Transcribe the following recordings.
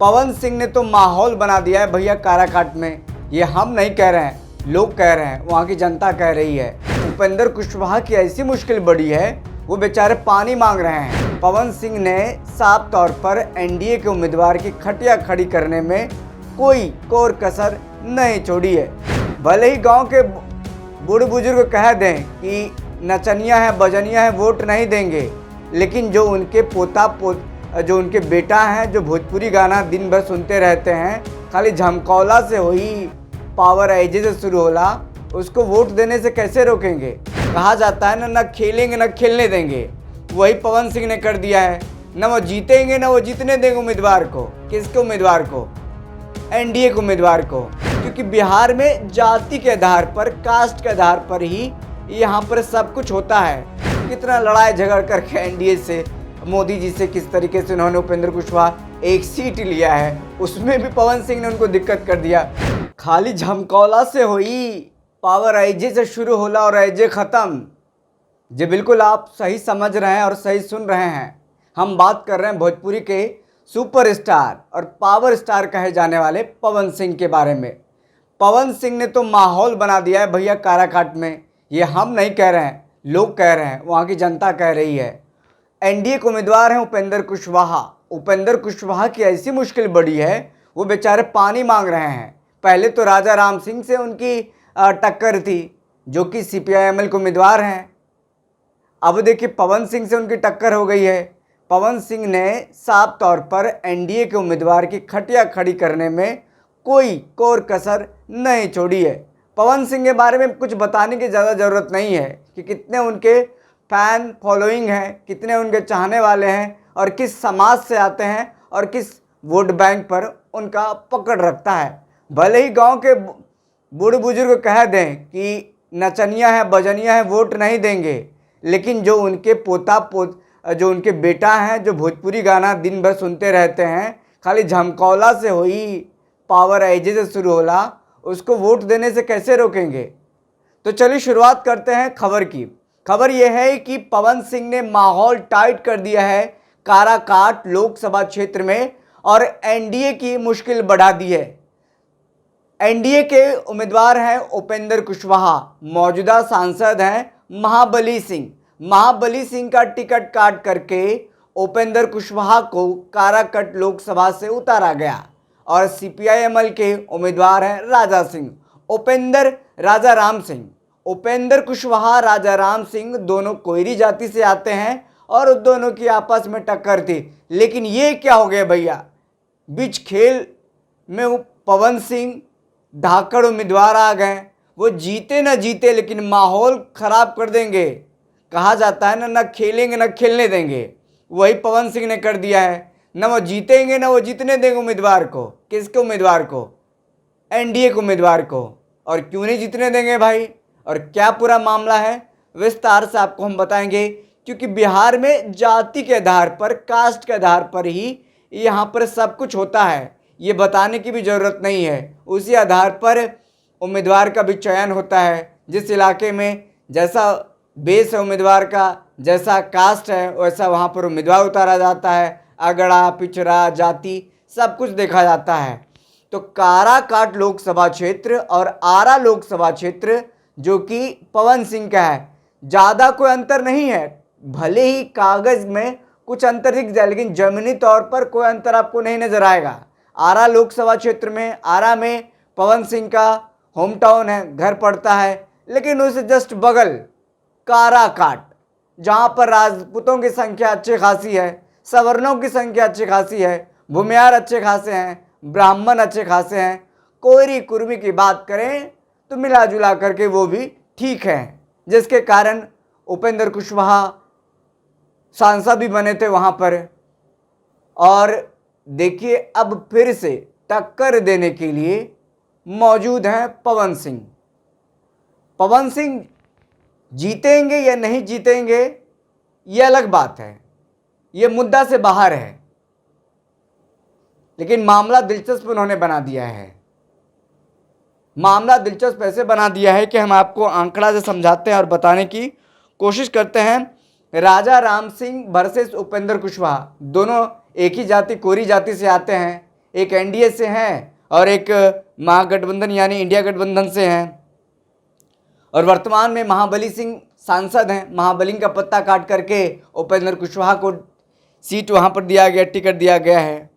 पवन सिंह ने तो माहौल बना दिया है भैया काराकाट में। ये हम नहीं कह रहे हैं, लोग कह रहे हैं, वहाँ की जनता कह रही है। उपेंद्र कुशवाहा की ऐसी मुश्किल बड़ी है, वो बेचारे पानी मांग रहे हैं। पवन सिंह ने साफ तौर पर एनडीए के उम्मीदवार की खटिया खड़ी करने में कोई कोर कसर नहीं छोड़ी है। भले ही गांव के बूढ़े बुजुर्ग कह दें कि नचनिया है बजनिया है वोट नहीं देंगे, लेकिन जो उनके बेटा हैं जो भोजपुरी गाना दिन भर सुनते रहते हैं, खाली झमकौला से हुई पावर एजे से शुरू होला, उसको वोट देने से कैसे रोकेंगे। कहा जाता है ना खेलेंगे न खेलने देंगे। वही पवन सिंह ने कर दिया है। न वो जीतेंगे न वो जीतने देंगे उम्मीदवार को। किसके उम्मीदवार को? एनडीए के उम्मीदवार को। क्योंकि बिहार में जाति के आधार पर, कास्ट के आधार पर ही यहाँ पर सब कुछ होता है। कितना लड़ाई झगड़ करके एनडीए से, मोदी जी से किस तरीके से उन्होंने उपेंद्र कुशवाहा एक सीट लिया है, उसमें भी पवन सिंह ने उनको दिक्कत कर दिया। खाली झमकौला से हुई पावर एजे से शुरू होला और एजे ख़त्म। जी बिल्कुल, आप सही समझ रहे हैं और सही सुन रहे हैं। हम बात कर रहे हैं भोजपुरी के सुपरस्टार और पावर स्टार कहे जाने वाले पवन सिंह के बारे में। पवन सिंह ने तो माहौल बना दिया है भैया काराकाट में। ये हम नहीं कह रहे हैं, लोग कह रहे हैं, वहाँ की जनता कह रही है। एनडीए के उम्मीदवार हैं उपेंद्र कुशवाहा। उपेंद्र कुशवाहा की ऐसी मुश्किल बड़ी है, वो बेचारे पानी मांग रहे हैं। पहले तो राजा राम सिंह से उनकी टक्कर थी, जो कि सीपीआईएमएल के उम्मीदवार हैं। अब देखिए पवन सिंह से उनकी टक्कर हो गई है। पवन सिंह ने साफ तौर पर एनडीए के उम्मीदवार की खटिया खड़ी करने में कोई कोर कसर नहीं छोड़ी है। पवन सिंह के बारे में कुछ बताने की ज़्यादा ज़रूरत नहीं है कि कितने उनके फैन फॉलोइंग हैं, कितने उनके चाहने वाले हैं और किस समाज से आते हैं और किस वोट बैंक पर उनका पकड़ रखता है। भले ही गांव के बूढ़े बुजुर्ग कह दें कि नचनिया है बजनिया है वोट नहीं देंगे, लेकिन जो उनके बेटा हैं जो भोजपुरी गाना दिन भर सुनते रहते हैं, खाली झमकौला से हुई पावर एजे से शुरू होला, उसको वोट देने से कैसे रोकेंगे। तो चलिए शुरुआत करते हैं खबर की। खबर यह है कि पवन सिंह ने माहौल टाइट कर दिया है काराकाट लोकसभा क्षेत्र में और एनडीए की मुश्किल बढ़ा दी है। एनडीए के उम्मीदवार हैं उपेंद्र कुशवाहा, मौजूदा सांसद हैं महाबली सिंह। महाबली सिंह का टिकट काट करके उपेंद्र कुशवाहा को काराकाट लोकसभा से उतारा गया और सीपीआईएमएल के उम्मीदवार हैं राजा सिंह, उपेंद्र राजा राम सिंह। उपेंद्र कुशवाहा राजा राम सिंह दोनों कोयरी जाति से आते हैं और दोनों की आपस में टक्कर थी। लेकिन ये क्या हो गया भैया, बीच खेल में पवन सिंह धाकड़ उम्मीदवार आ गए। वो जीते न जीते लेकिन माहौल ख़राब कर देंगे। कहा जाता है ना खेलेंगे न खेलने देंगे। वही पवन सिंह ने कर दिया है। न वो जीतेंगे न वो जीतने देंगे उम्मीदवार को। किसके उम्मीदवार को? एनडीए के उम्मीदवार को। और क्यों नहीं जीतने देंगे भाई, और क्या पूरा मामला है, विस्तार से आपको हम बताएंगे। क्योंकि बिहार में जाति के आधार पर, कास्ट के आधार पर ही यहाँ पर सब कुछ होता है। ये बताने की भी ज़रूरत नहीं है। उसी आधार पर उम्मीदवार का भी चयन होता है। जिस इलाके में जैसा बेस है उम्मीदवार का, जैसा कास्ट है, वैसा वहाँ पर उम्मीदवार उतारा जाता है। अगड़ा पिछड़ा जाति सब कुछ देखा जाता है। तो काराकाट लोकसभा क्षेत्र और आरा लोकसभा क्षेत्र जो कि पवन सिंह का है, ज़्यादा कोई अंतर नहीं है। भले ही कागज़ में कुछ अंतर दिख जाए, लेकिन ज़मीनी तौर पर कोई अंतर आपको नहीं नज़र आएगा। आरा लोकसभा क्षेत्र में, आरा में पवन सिंह का होम टाउन है, घर पड़ता है। लेकिन उससे जस्ट बगल काराकाट, जहाँ पर राजपूतों की संख्या अच्छी खासी है, सवर्णों की संख्या अच्छी खासी है, भूमियार अच्छे खासे हैं, ब्राह्मण अच्छे खासे हैं, कोयरी कुर्मी की बात करें तो मिला जुला करके वो भी ठीक है। जिसके कारण उपेंद्र कुशवाहा सांसद भी बने थे वहाँ पर। और देखिए अब फिर से टक्कर देने के लिए मौजूद हैं पवन सिंह। पवन सिंह जीतेंगे या नहीं जीतेंगे ये अलग बात है, ये मुद्दा से बाहर है। लेकिन मामला दिलचस्प उन्होंने बना दिया है। मामला दिलचस्प ऐसे बना दिया है कि हम आपको आंकड़ा से समझाते हैं और बताने की कोशिश करते हैं। राजा राम सिंह वर्सेस उपेंद्र कुशवाहा, दोनों एक ही जाति कोरी जाति से आते हैं। एक एनडीए से हैं और एक महागठबंधन यानी इंडिया गठबंधन से हैं। और वर्तमान में महाबली सिंह सांसद हैं। महाबली का पत्ता काट करके उपेंद्र कुशवाहा को सीट वहाँ पर दिया गया, टिकट दिया गया है।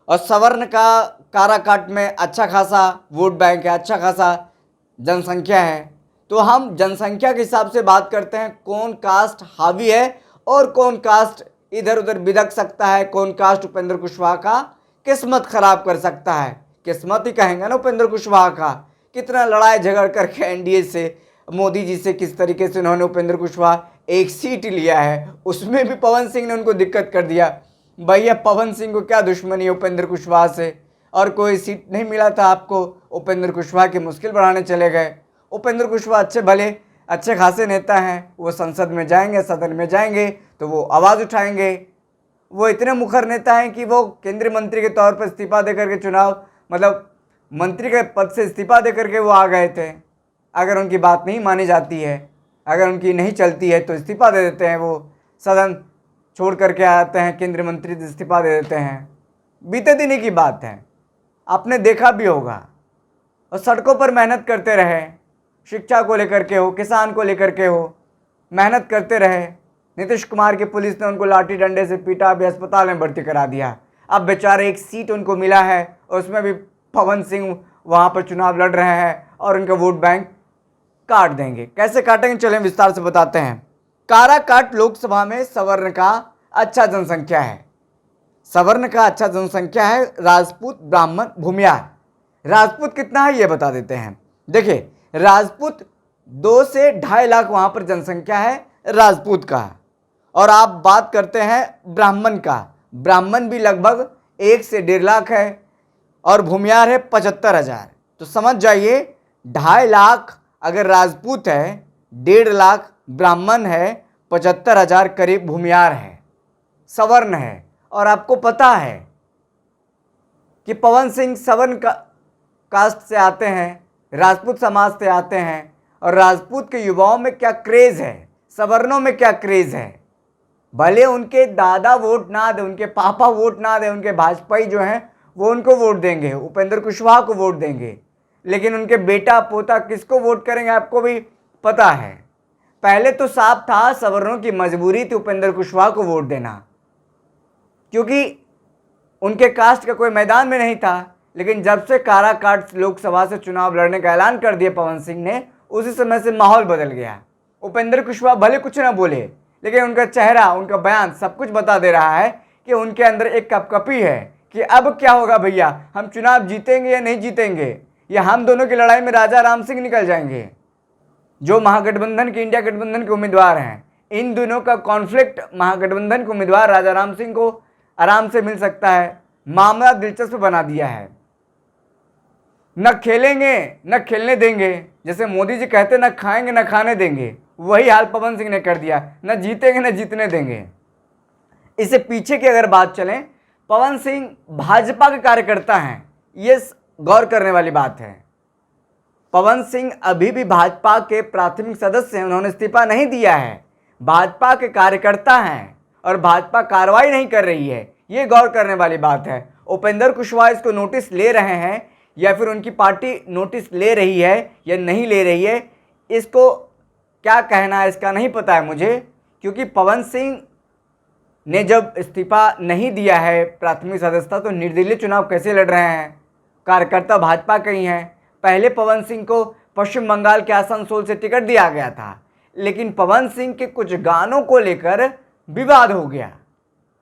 और सवर्ण का काराकाट में अच्छा खासा वोट बैंक है, अच्छा खासा जनसंख्या है। तो हम जनसंख्या के हिसाब से बात करते हैं, कौन कास्ट हावी है और कौन कास्ट इधर उधर बिदक सकता है, कौन कास्ट उपेंद्र कुशवाहा का किस्मत खराब कर सकता है। किस्मत ही कहेंगे ना उपेंद्र कुशवाहा का, कितना लड़ाई झगड़ करके एनडीए से मोदी जी से किस तरीके से उन्होंने उपेंद्र कुशवाहा एक सीट लिया है, उसमें भी पवन सिंह ने उनको दिक्कत कर दिया। भैया पवन सिंह को क्या दुश्मनी है उपेंद्र कुशवाहा से, और कोई सीट नहीं मिला था आपको, उपेंद्र कुशवाहा की मुश्किल बढ़ाने चले गए। उपेंद्र कुशवाहा अच्छे भले अच्छे खासे नेता हैं, वो संसद में जाएंगे, सदन में जाएंगे तो वो आवाज़ उठाएंगे। वो इतने मुखर नेता हैं कि वो केंद्रीय मंत्री के तौर पर इस्तीफा देकर के चुनाव मतलब मंत्री के पद से इस्तीफा देकर के वो आ गए थे। अगर उनकी बात नहीं मानी जाती है, अगर उनकी नहीं चलती है तो इस्तीफा दे देते हैं, वो सदन छोड़ करके आते हैं, केंद्रीय मंत्री इस्तीफा दे देते हैं। बीते दिन की बात है, आपने देखा भी होगा। और सड़कों पर मेहनत करते रहे, शिक्षा को लेकर के हो, किसान को लेकर के हो, मेहनत करते रहे। नीतीश कुमार की पुलिस ने उनको लाठी डंडे से पीटा, अभी अस्पताल में भर्ती करा दिया। अब बेचारे एक सीट उनको मिला है, उसमें भी पवन सिंह वहाँ पर चुनाव लड़ रहे हैं और उनका वोट बैंक काट देंगे। कैसे काटेंगे चलें विस्तार से बताते हैं। काराकाट लोकसभा में सवर्ण का अच्छा जनसंख्या है। सवर्ण का अच्छा जनसंख्या है, राजपूत ब्राह्मण भूमियार। राजपूत कितना है ये बता देते हैं। देखिए राजपूत 2 से 2.5 लाख वहाँ पर जनसंख्या है राजपूत का। और आप बात करते हैं ब्राह्मण का, ब्राह्मण भी लगभग 1 से 1.5 लाख है और भूमियार है 75,000। तो समझ जाइए 2.5 लाख अगर राजपूत है, 1.5 लाख ब्राह्मण है, 75,000 करीब भूमियार है, सवर्ण है। और आपको पता है कि पवन सिंह सवर्ण कास्ट से आते हैं, राजपूत समाज से आते हैं, और राजपूत के युवाओं में क्या क्रेज़ है, सवर्णों में क्या क्रेज़ है। भले उनके दादा वोट ना दे, उनके पापा वोट ना दे, उनके भाजपाई जो हैं वो उनको वोट देंगे, उपेंद्र कुशवाहा को वोट देंगे, लेकिन उनके बेटा पोता किसको वोट करेंगे आपको भी पता है। पहले तो साफ था सवर्णों की मजबूरी थी उपेंद्र कुशवाहा को वोट देना, क्योंकि उनके कास्ट का कोई मैदान में नहीं था। लेकिन जब से काराकाट लोकसभा से चुनाव लड़ने का ऐलान कर दिया पवन सिंह ने, उसी समय से माहौल बदल गया। उपेंद्र कुशवाहा भले कुछ ना बोले, लेकिन उनका चेहरा, उनका बयान सब कुछ बता दे रहा है कि उनके अंदर एक कपकपी है कि अब क्या होगा भैया, हम चुनाव जीतेंगे या नहीं जीतेंगे, या हम दोनों की लड़ाई में राजा राम सिंह निकल जाएंगे। जो महागठबंधन के, इंडिया गठबंधन के उम्मीदवार हैं, इन दोनों का कॉन्फ्लिक्ट महागठबंधन के उम्मीदवार राजा राम सिंह को आराम से मिल सकता है। मामला दिलचस्प बना दिया है। न खेलेंगे न खेलने देंगे, जैसे मोदी जी कहते न खाएंगे न खाने देंगे, वही हाल पवन सिंह ने कर दिया। न जीतेंगे न जीतने देंगे। इससे पीछे की अगर बात चलें, पवन सिंह भाजपा के कार्यकर्ता हैं, ये गौर करने वाली बात है। पवन सिंह अभी भी भाजपा के प्राथमिक सदस्य हैं, उन्होंने इस्तीफा नहीं दिया है, भाजपा के कार्यकर्ता हैं और भाजपा कार्रवाई नहीं कर रही है, ये गौर करने वाली बात है। उपेंद्र कुशवाहा इसको नोटिस ले रहे हैं या फिर उनकी पार्टी नोटिस ले रही है या नहीं ले रही है, इसको क्या कहना है इसका नहीं पता है मुझे, क्योंकि पवन सिंह ने जब इस्तीफा नहीं दिया है प्राथमिक सदस्यता, तो निर्दलीय चुनाव कैसे लड़ रहे हैं। कार्यकर्ता भाजपा के ही हैं। पहले पवन सिंह को पश्चिम बंगाल के आसनसोल से टिकट दिया गया था, लेकिन पवन सिंह के कुछ गानों को लेकर विवाद हो गया।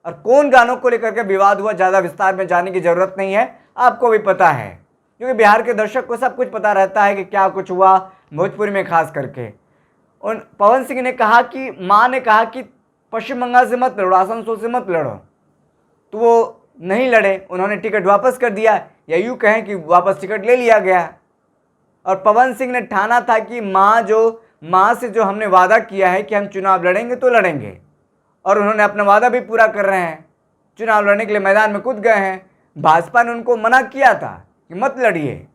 और कौन गानों को लेकर के विवाद हुआ, ज़्यादा विस्तार में जाने की ज़रूरत नहीं है, आपको भी पता है, क्योंकि बिहार के दर्शक को सब कुछ पता रहता है कि क्या कुछ हुआ भोजपुरी में खास करके। उन पवन सिंह ने कहा कि माँ ने कहा कि पश्चिम बंगाल से मत लड़ो, आसनसोल से मत लड़ो, तो वो नहीं लड़े, उन्होंने टिकट वापस कर दिया, या यूँ कहें कि वापस टिकट ले लिया गया। और पवन सिंह ने ठाना था कि माँ से जो हमने वादा किया है कि हम चुनाव लड़ेंगे तो लड़ेंगे, और उन्होंने अपना वादा भी पूरा कर रहे हैं, चुनाव लड़ने के लिए मैदान में कूद गए हैं। भाजपा ने उनको मना किया था कि मत लड़िए,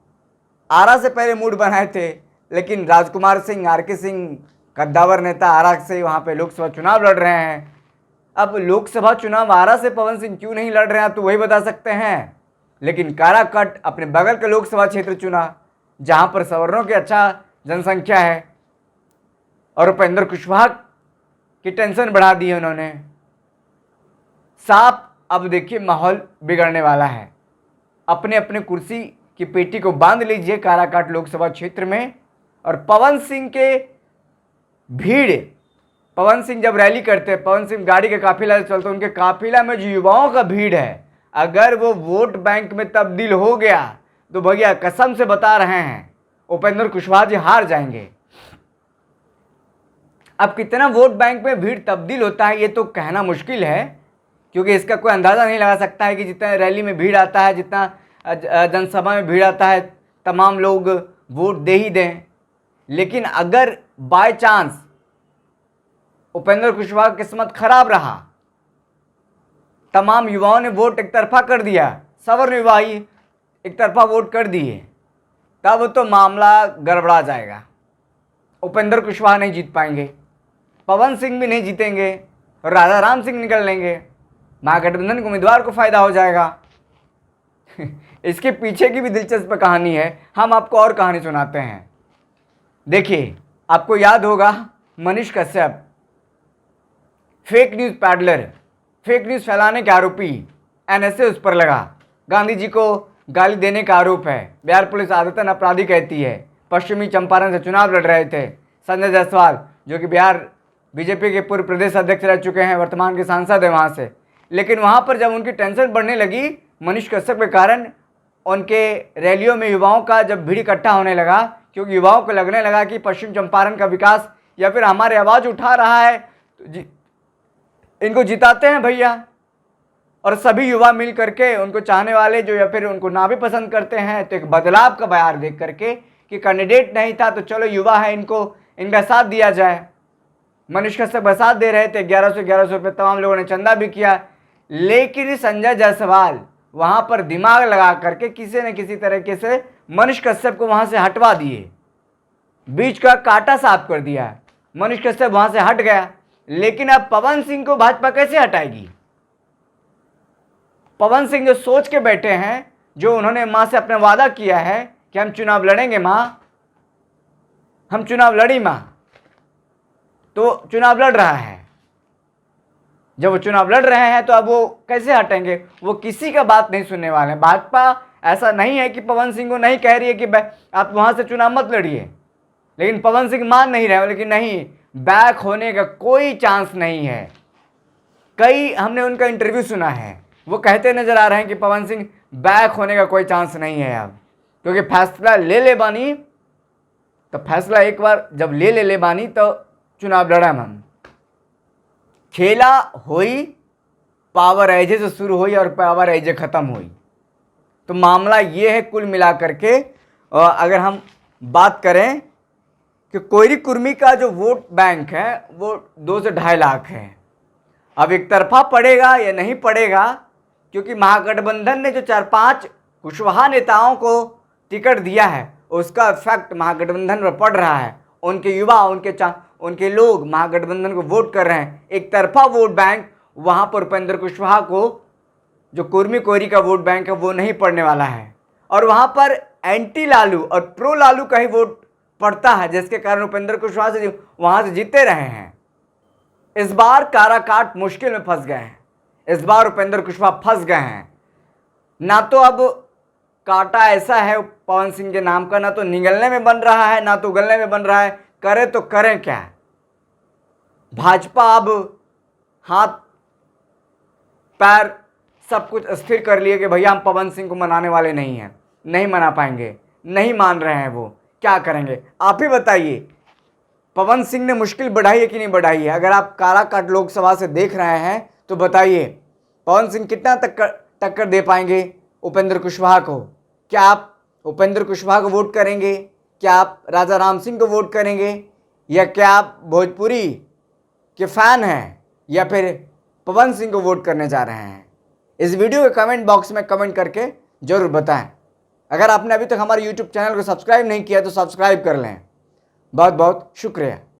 आरा से पहले मूड बनाए थे, लेकिन राजकुमार सिंह, आरके सिंह, कद्दावर नेता आरा से वहाँ पे लोकसभा चुनाव लड़ रहे हैं। अब लोकसभा चुनाव आरा से पवन सिंह क्यों नहीं लड़ रहे हैं, तो वही बता सकते हैं। लेकिन काराकाट अपने बगल के लोकसभा क्षेत्र चुना जहां पर सवर्णों की अच्छा जनसंख्या है, और उपेंद्र कुशवाहा की टेंशन बढ़ा दी है उन्होंने। साफ अब देखिए माहौल बिगड़ने वाला है। अपने अपने कुर्सी की पेटी को बांध लीजिए काराकाट लोकसभा क्षेत्र में। और पवन सिंह के भीड़, पवन सिंह जब रैली करते हैं, पवन सिंह गाड़ी के काफिला से चलते, उनके काफिला में जो युवाओं का भीड़ है, अगर वो वोट बैंक में तब्दील हो गया तो भैया कसम से बता रहे हैं उपेंद्र कुशवाहा जी हार जाएंगे। अब कितना वोट बैंक में भीड़ तब्दील होता है ये तो कहना मुश्किल है, क्योंकि इसका कोई अंदाज़ा नहीं लगा सकता है कि जितना रैली में भीड़ आता है, जितना जनसभा में भीड़ आता है, तमाम लोग वोट दे ही दें। लेकिन अगर बाय चांस उपेंद्र कुशवाहा की किस्मत खराब रहा, तमाम युवाओं ने वोट एक तरफा कर दिया, सवर्ण युवा ही एक तरफा वोट कर दिए, तब तो मामला गड़बड़ा जाएगा। उपेंद्र कुशवाहा नहीं जीत पाएंगे, पवन सिंह भी नहीं जीतेंगे, और राजा राम सिंह निकल लेंगे, महागठबंधन के उम्मीदवार को फायदा हो जाएगा। इसके पीछे की भी दिलचस्प कहानी है, हम आपको और कहानी सुनाते हैं। देखिए, आपको याद होगा Manish Kashyap, fake news peddler, fake news फैलाने के आरोपी, एनएसए उस पर लगा, गांधी जी को गाली देने का आरोप है, बिहार पुलिस आदतन अपराधी कहती है। पश्चिमी चंपारण से चुनाव लड़ रहे थे संजय जायसवाल, जो कि बिहार बीजेपी के पूर्व प्रदेश अध्यक्ष रह चुके हैं, वर्तमान के सांसद हैं वहाँ से। लेकिन वहाँ पर जब उनकी टेंशन बढ़ने लगी मनीष कश्यप के कारण, उनके रैलियों में युवाओं का जब भीड़ इकट्ठा होने लगा, क्योंकि युवाओं को लगने लगा कि पश्चिम चंपारण का विकास या फिर हमारे आवाज़ उठा रहा है तो इनको जिताते हैं भैया। और सभी युवा मिल करके उनको चाहने वाले जो या फिर उनको ना भी पसंद करते हैं, तो एक बदलाव का बयार देख करके कि कैंडिडेट नहीं था तो चलो युवा है, इनका साथ दिया जाए। मनीष कश्यप का साथ दे रहे थे, 1100 रुपये तमाम लोगों ने चंदा भी किया। लेकिन संजय जायसवाल वहाँ पर दिमाग लगा करके किसी न किसी तरीके से मनीष कश्यप को वहाँ से हटवा दिए, बीच का कांटा साफ कर दिया। मनीष कश्यप वहाँ से हट गया। लेकिन अब पवन सिंह को भाजपा कैसे हटाएगी? पवन सिंह जो सोच के बैठे हैं, जो उन्होंने माँ से अपना वादा किया है कि हम चुनाव लड़ेंगे माँ, हम चुनाव लड़ी माँ, तो चुनाव लड़ रहा है। जब वो चुनाव लड़ रहे हैं तो अब वो कैसे हटेंगे? वो किसी का बात नहीं सुनने वाले हैं। भाजपा ऐसा नहीं है कि पवन सिंह को नहीं कह रही है कि आप वहाँ से चुनाव मत लड़िए, लेकिन पवन सिंह मान नहीं रहे। लेकिन नहीं, बैक होने का कोई चांस नहीं है। कई हमने उनका इंटरव्यू सुना है, वो कहते नजर आ रहे हैं कि पवन सिंह बैक होने का कोई चांस नहीं है अब, क्योंकि फैसला ले बानी, तो फैसला एक बार जब ले बानी तो चुनाव लड़ा हम। खेला हुई, पावर एजे से शुरू हुई और पावर एजे ख़त्म हुई। तो मामला ये है कुल मिलाकर के। अगर हम बात करें कि कोयरी कुर्मी का जो वोट बैंक है वो 2 से 2.5 लाख है। अब एक तरफा पड़ेगा या नहीं पड़ेगा, क्योंकि महागठबंधन ने जो 4-5 कुशवाहा नेताओं को टिकट दिया है उसका इफेक्ट महागठबंधन पर पड़ रहा है। उनके युवा, उनके लोग महागठबंधन को वोट कर रहे हैं। एक तरफा वोट बैंक वहाँ पर उपेंद्र कुशवाहा को जो कुर्मी कोयरी का वोट बैंक है वो नहीं पड़ने वाला है, और वहाँ पर एंटी लालू और प्रो लालू का ही वोट पड़ता है, जिसके कारण उपेंद्र कुशवाहा से वहाँ से जीते रहे हैं। इस बार काराकाट मुश्किल में फंस गए हैं, इस बार उपेंद्र कुशवाहा फंस गए हैं। ना तो अब कांटा ऐसा है पवन सिंह के नाम का, ना तो निगलने में बन रहा है ना तो उगलने में बन रहा है। करे तो करें क्या? भाजपा अब हाथ पैर सब कुछ स्थिर कर लिए कि भैया हम पवन सिंह को मनाने वाले नहीं हैं, नहीं मना पाएंगे, नहीं मान रहे हैं। वो क्या करेंगे आप ही बताइए? पवन सिंह ने मुश्किल बढ़ाई है कि नहीं बढ़ाई है? अगर आप काराकाट लोकसभा से देख रहे हैं तो बताइए पवन सिंह कितना टक्कर दे पाएंगे उपेंद्र कुशवाहा को? क्या आप उपेंद्र कुशवाहा को वोट करेंगे? क्या आप राजा राम सिंह को वोट करेंगे? या क्या आप भोजपुरी के फैन हैं या फिर पवन सिंह को वोट करने जा रहे हैं? इस वीडियो के कमेंट बॉक्स में कमेंट करके ज़रूर बताएं। अगर आपने अभी तक हमारे YouTube चैनल को सब्सक्राइब नहीं किया तो सब्सक्राइब कर लें। बहुत बहुत शुक्रिया।